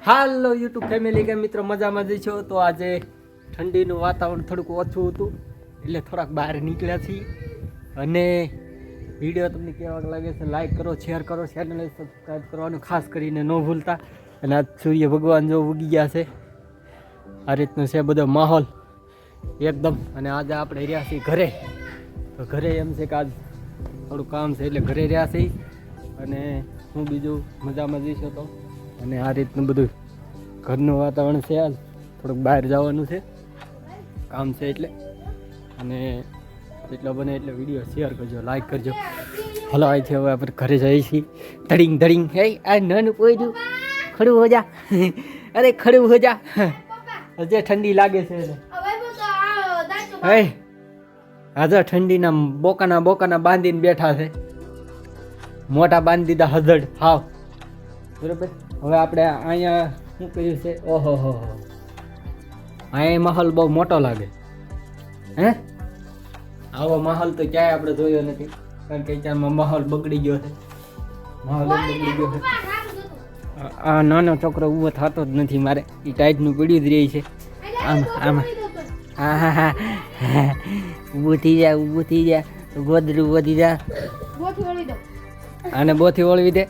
હાલો YouTube family કે મિત્રો મજામાં જ છો. તો આજે ઠંડીનું વાતાવરણ થોડુંક ઓછું હતું એટલે થોડાક બહાર નીકળ્યા છીએ. અને વિડીયો તમને કેવા લાગે છે લાઈક કરો, શેર કરો, ચેનલને સબસ્ક્રાઈબ કરવાનું ખાસ કરીને ન ભૂલતા. અને આજ સૂર્ય ભગવાન જો ઉગી ગયા છે, આ રીતનો છે બધો માહોલ એકદમ. અને આજે આપણે રહ્યા છીએ ઘરે. તો ઘરે એમ છે કે આજ થોડું કામ છે એટલે ઘરે રહ્યા છીએ. અને હું બીજું મજામાં જઈશ તો. અને આ રીતનું બધું ઘરનું વાતાવરણ છે. આજ થોડુંક બહાર જવાનું છે, કામ છે એટલે. અને જેટલો બને એટલે વિડીયો શેર કરજો, લાઈક કરજો. હલો આ છે હવે આપણે ઘરે જઈએ છીએ. ધડીંગ ધડીંગ હે આ નાનું પોઈડું ખડું હો જા. અરે ખડું હો જા, હજે ઠંડી લાગે છે. હે આજે ઠંડીના બોકાના બાંધીને બેઠા છે. મોટા બાંધી દીધા હજડ હાવ બરોબર. હવે આપણે અહીંયા શું કર્યું છે, ઓહો હો અહીંયા માહોલ બહુ મોટો લાગે. હે આવો માહોલ તો ક્યાંય આપણે જોયો નથી, કારણ કે ત્યાંમાં માહોલ બગડી ગયો છે. માહોલ બગડી ગયો છે. આ નાનો છોકરો ઊભો થતો જ નથી મારે, એ ટાઈટનું પીડ્યું જ રહી છે. આમાં હા હા હા ઊભું થઈ જાય, ઊભું થઈ જાય, ગોદરું વધી જાય. આને બોથી વળવી દે,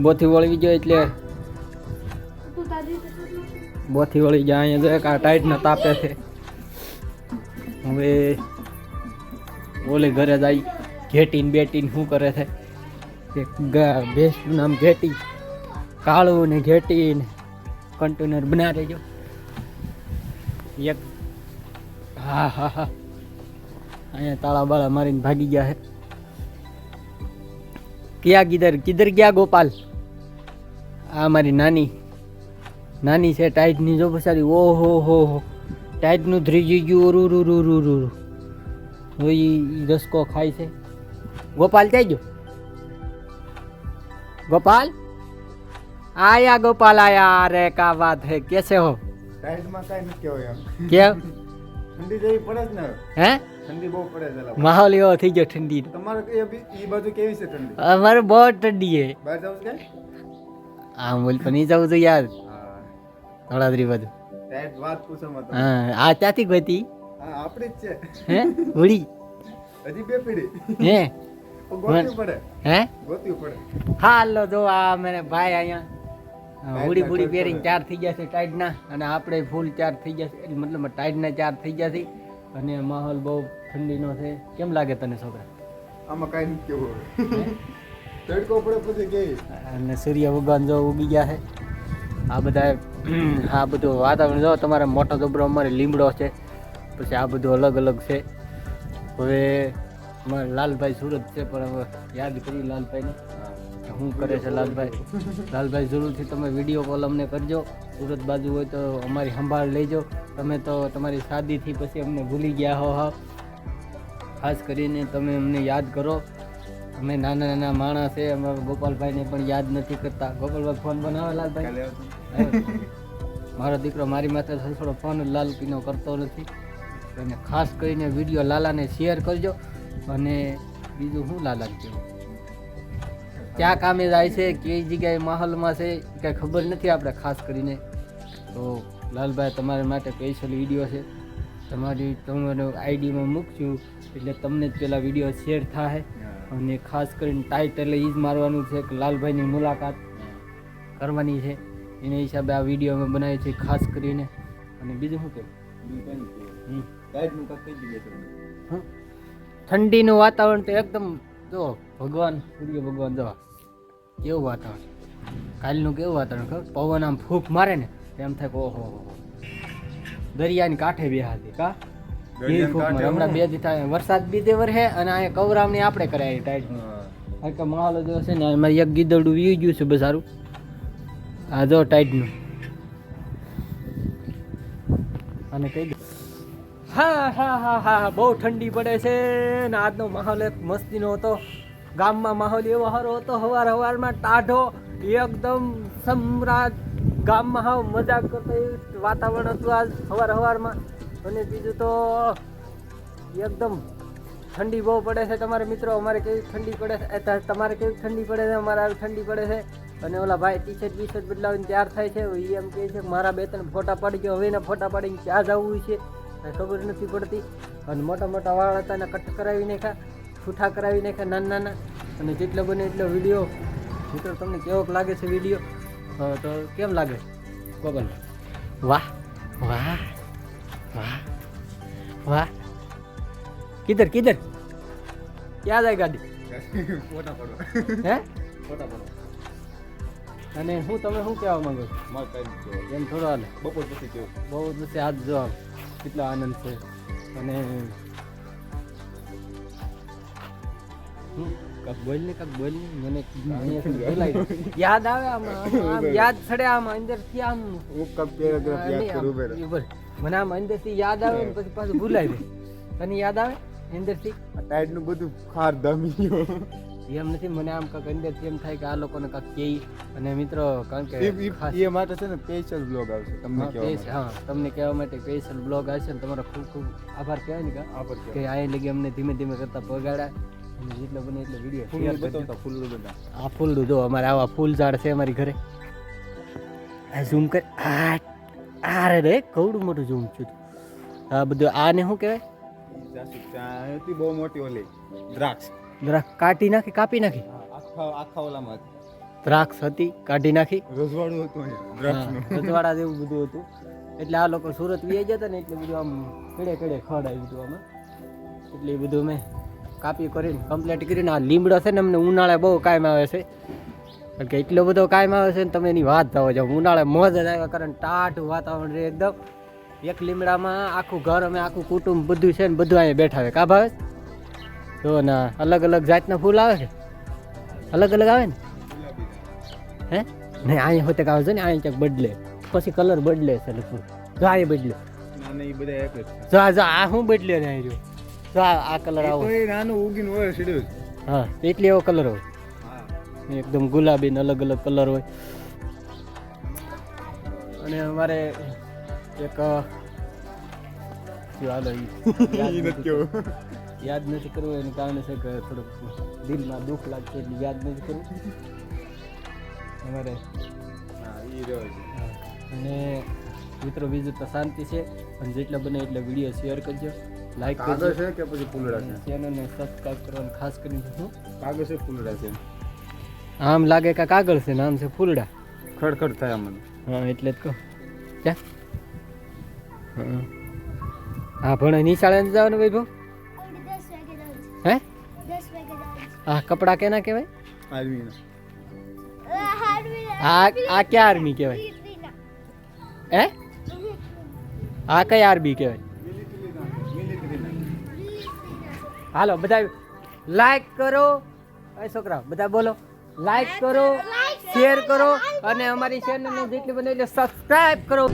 બોથી વળવી જાય એટલે બોથી વળી જાય. અહીંયા જો આ ટાઈટનો તાપે છે. હવે ઓલે ઘરે જાય ઘેટીને બેટીને શું કરે છે, એક ભેંસનું નામ ઘેટી, કાળું ને ઘેટી ને કન્ટેનર બના દેજો એક. હા હા હા અહીંયા તાળા બાળા મારીને ભાગી ગયા છે. ક્યાં કિધર ગયા ગોપાલ? આ મારી નાની છે ટાઈટની જો પછાડી. ઓહો હો ટાઈટનું ધ્રીજી ગયું રૂ રસકો ખાય છે. ગોપાલ ક્યાં ગયો? ગોપાલ આયા, ગોપાલ આયા. અરે કા બાત હે, કેસે હો? ટાઈટમાં કાઈ નથી કહેવાય એમ. કેમ? ઠંડી જેવી પડે જ ને. હે ઠંડી બહુ પડે છે. માહોલ એવો થઈ ગયો ઠંડી. તમારે એ બાજુ કેવી છે ઠંડી? અમારે બહુ ઠંડી હે. બહાર જાવ છે? હા બોલ પણ નહીં જવું તો યાર હા તળાદરી બાજુ. ટાઈટ વાત પૂછો મત. હા આ ત્યાંથી ગઈ. હા આપણી જ છે. હે ઉડી હજી બે પીડી. હે ગોતવી પડે. હે ગોતવી પડે. હાલો જો આ મને ભાઈ અહીંયા ઉડી પહેરીને ચાર થઈ ગયા છે ટાઈટના. અને આપણે ફૂલ ચાર થઈ ગયા છે, મતલબ ટાઈટના ચાર થઈ ગયા છે. અને માહોલ બહુ ઠંડીનો છે. કેમ લાગે તને છોકરા? આમાં કાઈ નથી કેવું. તડકો પડે પછી કેવી. અને સૂર્ય ભગવાન જો ઉગી ગયા છે. આ બધા આ બધું વાતાવરણ જો તમારે મોટો જબરો અમારે લીમડો છે, પછી આ બધું અલગ અલગ છે. હવે અમારે લાલભાઈ સુરત છે, પણ હવે યાદ કરી લાલભાઈને શું કરે છે. લાલભાઈ જરૂરથી તમે વિડીયો કોલ અમને કરજો. સુરત બાજુ હોય તો અમારી સંભાળ લેજો. તમે તો તમારી શાદીથી પછી અમને ભૂલી ગયા હો. હા ખાસ કરીને તમે અમને યાદ કરો. અમે નાના માણસ છે, અમે ગોપાલભાઈને પણ યાદ નથી કરતા. ગોપાલભાઈ ફોન બનાવે લાલભાઈ? મારો દીકરો મારી માથે થોડો ફોન લાલપીનો કરતો નથી. અને ખાસ કરીને વિડીયો લાલાને શેર કરજો. અને બીજું શું લાલા કહેવું, ક્યાં કામે જાય છે, કઈ જગ્યાએ માહોલમાં છે કાંઈ ખબર નથી આપણે ખાસ કરીને. તો લાલભાઈ તમારા માટે સ્પેશિયલ વિડીયો છે, તમારું આઈડીમાં મૂકશું એટલે તમને જ પેલા વિડીયો શેર થાય. અને ખાસ કરીને ટાઇટલ એ જ મારવાનું છે કે લાલભાઈની મુલાકાત કરવાની છે. એના હિસાબે આ વિડીયો અમે બનાવીએ છીએ ખાસ કરીને. અને બીજું શું કહ્યું, ઠંડીનું વાતાવરણ તો એકદમ જો ભગવાન સૂર્ય ભગવાન જો કેવું વાતાવરણ. કાલનું કેવું વાતાવરણ ખબર, પવન આમ ફૂંક મારે ને એમ થાય કે ઓહો દરિયાની કાંઠે બેહાતી કા હમણાં 2 દી થાય વરસાદ બીજે વરસે. અને અહીંયા કવરામણી આપણે કરાય ટાઈટની. કારણ કે માહોલ જો છે ને અમારે એક ગીદડું વી ગયું છે બસારું. આ જો ટાઈટનું. અને કહી દે હા બહુ ઠંડી પડે છે. ને આજનો માહોલ એક મસ્તીનો હતો. ગામમાં માહોલ એવો સારો હતો, સવારમાં ટાઢો એકદમ સમ્રાટ. ગામમાં હાવ મજાક કરતો એવું વાતાવરણ હતું આજ સવારમાં. અને બીજું તો એકદમ ઠંડી બહુ પડે છે તમારે મિત્રો, અમારે કેવી ઠંડી પડે છે, તમારે કેવી ઠંડી પડે છે, અમારે આવી ઠંડી પડે છે. અને ઓલા ભાઈ ટી-શર્ટ બદલાવીને તૈયાર થાય છે. એ એમ કહે છે કે મારા 2-3 ફોટા પાડી ગયો, હવે એના ફોટા પાડીને ક્યાં જવું છે કાંઈ ખબર નથી પડતી. અને મોટા મોટા વાળ હતા એને કટ કરાવી નાખ્યા, છૂઠા કરાવી નાખ્યા નાના નાના. અને જેટલો બને એટલો વિડીયો મિત્રો તમને કેવો લાગે છે વિડીયો તો કેમ લાગે ગોગલ? વાહ વાહ વાહ વાહ. કિધર ક્યાં જાય ગાડી? ફોટા પાડો. હે ફોટા પાડો. અને તમે શું કહેવા માંગો છો? માર કાઈ નથી. એમ થોડો હાલે બપોર પછી કેવું? બહુ જ હાથ જો આમ કેટલો આનંદ છે. અને કાક બોલ ને મને અહીંયાથી બોલાય યાદ આવે આમ યાદ ચડે આમ અંદરથી આમ હું કપ પેરાગ્રાફ યાદ કરું બેટા. બરાબર. મને આમ અંદરથી યાદ આવે ને પછી પાછું ભૂલાઈ જાય. તને યાદ આવે અંદરથી? આ ટાઈડ નું બધું ખાર દમી ગયો. એમ નથી, મને આમ કાંક અંદરથી એમ થાય કે આ લોકોને કાંક કહે. અને મિત્રો કારણ કે ખાસ એ માટે છે ને સ્પેશિયલ બ્લોગ આવશે તમને કહેવા માટે. હા તમને કહેવા માટે સ્પેશિયલ બ્લોગ આવશે ને તમારો ખૂબ ખૂબ આભાર કહેવાય ને આભાર કે અહીં લગી અમને ધીમે ધીમે કરતા પગાડ્યા. અને જેટલો બને એટલો વિડીયો શેર કરજો. ફૂલ બધા. આ ફૂલડું જો અમારે આવા ફૂલ ઝાડ છે અમારી ઘરે. આ ઝૂમ કર. આ રે કવડું મોટું ઝૂમ છું. આ બધું આને શું કહેવાય? હતી બહુ મોટી ઓલી દ્રાક્ષ. કાપી નાખી આખા ઓલામાં દ્રાક્ષ હતી, કાઢી નાખી. રજવાડું હતું અહીંયા દ્રાક્ષનું. રજવાડા જેવું બધું હતું. એટલે આ લોકો સુરત વી જતા ને એટલે બધું આમ કેડે ખડ આવી હતું આમાં. એટલે એ બધું મેં કાપી કરીને કમ્પ્લીટ કરીને. આ લીમડો છે ને અમને ઉનાળે બહુ કાયમ આવે છે. કારણ કે એટલો બધો કાયમ આવે છે ને તમે એની વાત થવા જાઓ. ઉનાળે મોજ જ આવ્યા કારણ ટાઢું વાતાવરણ રહે એકદમ. એક લીમડામાં આખું ઘર અમે આખું કુટુંબ બધું છે ને બધું અહીંયા બેઠા હોય. કા ભાવે? જો ના અલગ અલગ જાતના ફૂલ આવે છે, અલગ અલગ આવે ને. હે નહીં અહીંયા હોતે આવે છે ને અહીંયા ક્યાંક બદલે પછી કલર બદલે છે લગભગ. જો આ બદલે નાના એ બધા એક જ છે. જો આ શું બદલે ને અહીં જો આ કલર આવો. તો એ નાનું ઉગીને હોય સીધું. હા એટલે એવો કલર હોય હા એકદમ ગુલાબી ને અલગ અલગ કલર હોય. અને અમારે એક યાદ નથી કરવું એનું કારણ છે કે થોડુંક દિલમાં દુઃખ લાગશે એટલે યાદ નથી કરવું અમારે. હા ઈ રહ્યો છે. અને મિત્રો બીજું તો શાંતિ છે. અને જેટલા બને એટલા વિડીયો શેર કરજો, લાઈક કાગળ કરજો, છે કે પછી ફૂલડા છે? ચેનલને સબસ્ક્રાઈબ કરવાનું ખાસ કરીને. શું કાગળ છે ફૂલડા છે? આમ લાગે કે કાગળ છે ને આમ છે ફૂલડા. ખડખડ થાય મને. હા એટલે જ કહું. ક્યાં હા ભણે નિશાળે જવાનું વૈભવ? હે હા કપડા કેના કહેવાય? આર્મીના. આ ક્યાં આર્મી કહેવાય? હે આ કઈ આર્મી કહેવાય? હાલો બધા લાઈક કરો. છોકરા બધા બોલો લાઈક કરો, શેર કરો અને અમારી ચેનલને જેટલી બને એટલે સબસ્ક્રાઇબ કરો.